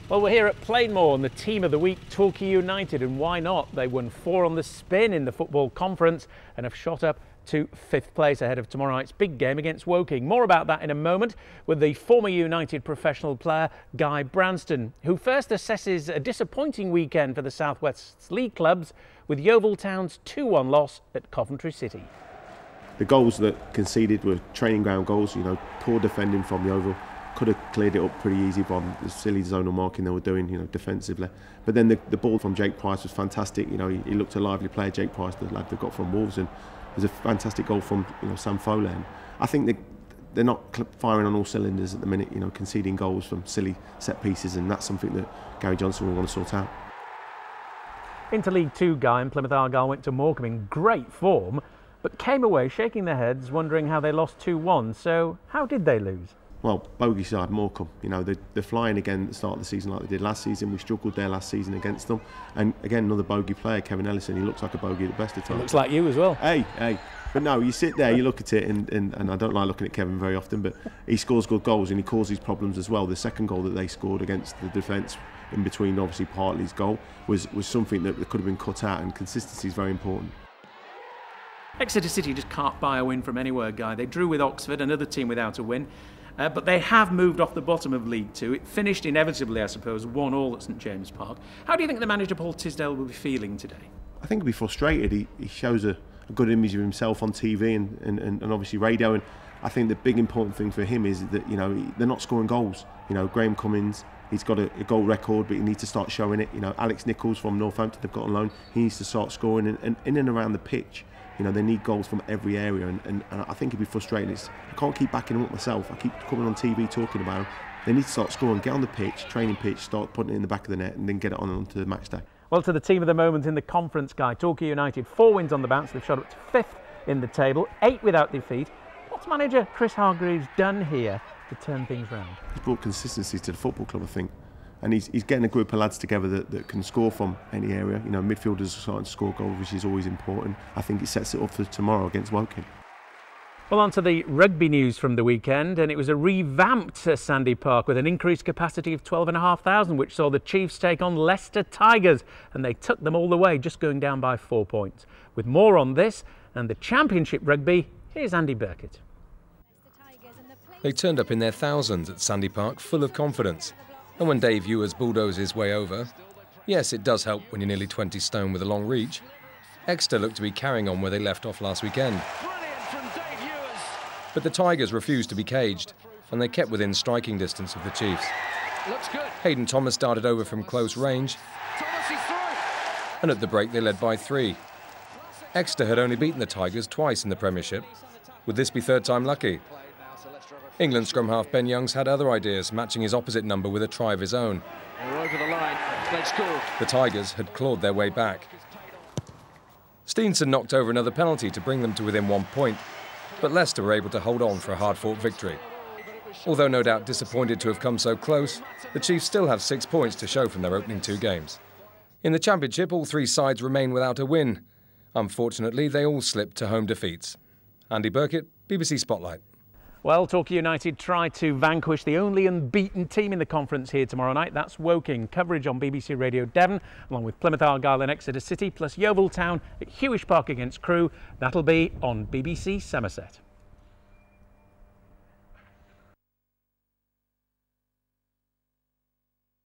Well, we're here at Plainmoor and the team of the week, Torquay United, and why not? They won 4 on the spin in the football conference and have shot up to 5th place ahead of tomorrow night's big game against Woking. More about that in a moment with the former United professional player Guy Branston, who first assesses a disappointing weekend for the South West League clubs with Yeovil Town's 2-1 loss at Coventry City. The goals that conceded were training ground goals, poor defending from Yeovil. Could have cleared it up pretty easy from the silly zonal marking they were doing, defensively. But then the ball from Jake Price was fantastic. He looked a lively player, Jake Price, the lad they got from Wolves, and it was a fantastic goal from Sam Foley. And I think they're not firing on all cylinders at the minute, conceding goals from silly set pieces, and that's something that Gary Johnson will want to sort out. Into League Two, Guy, and Plymouth Argyle went to Morecambe in great form, but came away shaking their heads, wondering how they lost 2-1. So how did they lose? Well, bogey side Morecambe, they're flying again at the start of the season like they did last season. We struggled there last season against them. And again, another bogey player, Kevin Ellison, he looks like a bogey at the best of times. He looks like you as well. Hey. But no, you sit there, you look at it, and I don't like looking at Kevin very often, but he scores good goals and he causes problems as well. The second goal that they scored against the defence, in between obviously Hartley's goal, was something that could have been cut out, and consistency is very important. Exeter City just can't buy a win from anywhere, Guy. They drew with Oxford, another team without a win. But they have moved off the bottom of League Two. It finished inevitably, I suppose, 1-1 at St James Park. How do you think the manager Paul Tisdale will be feeling today? I think he'll be frustrated. He shows a good image of himself on TV and obviously radio. And I think the big important thing for him is that they're not scoring goals. Graham Cummins, he's got a goal record, but he needs to start showing it. Alex Nichols from Northampton, they've got on loan. He needs to start scoring, and in and around the pitch. They need goals from every area, and I think it'd be frustrating. I can't keep backing them up myself. I keep coming on TV talking about them. They need to start scoring, get on the pitch, training pitch, start putting it in the back of the net, and then get it onto the match day. Well, to the team of the moment in the conference, Guy, Torquay United, 4 wins on the bounce. They've shot up to 5th in the table, 8 without defeat. What's manager Chris Hargreaves done here to turn things round? He's brought consistency to the football club, I think. And he's getting a group of lads together that can score from any area. Midfielders are starting to score goals, which is always important. I think it sets it up for tomorrow against Woking. Well, on to the rugby news from the weekend, and it was a revamped Sandy Park with an increased capacity of 12,500, which saw the Chiefs take on Leicester Tigers, and they took them all the way, just going down by 4 points. With more on this and the Championship rugby, here's Andy Burkett. They turned up in their thousands at Sandy Park, full of confidence. And when Dave Ewers bulldozed his way over, yes, it does help when you're nearly 20 stone with a long reach. Exeter looked to be carrying on where they left off last weekend. But the Tigers refused to be caged, and they kept within striking distance of the Chiefs. Hayden Thomas darted over from close range, and at the break they led by 3. Exeter had only beaten the Tigers twice in the Premiership. Would this be third time lucky? England scrum half Ben Youngs had other ideas, matching his opposite number with a try of his own. They're over the line. They've scored. The Tigers had clawed their way back. Steenson knocked over another penalty to bring them to within 1 point, but Leicester were able to hold on for a hard-fought victory. Although no doubt disappointed to have come so close, the Chiefs still have 6 points to show from their opening 2 games. In the Championship, all 3 sides remain without a win. Unfortunately, they all slipped to home defeats. Andy Burkett, BBC Spotlight. Well, Torquay United tried to vanquish the only unbeaten team in the conference here tomorrow night. That's Woking. Coverage on BBC Radio Devon, along with Plymouth Argyle and Exeter City, plus Yeovil Town at Hewish Park against Crewe. That'll be on BBC Somerset.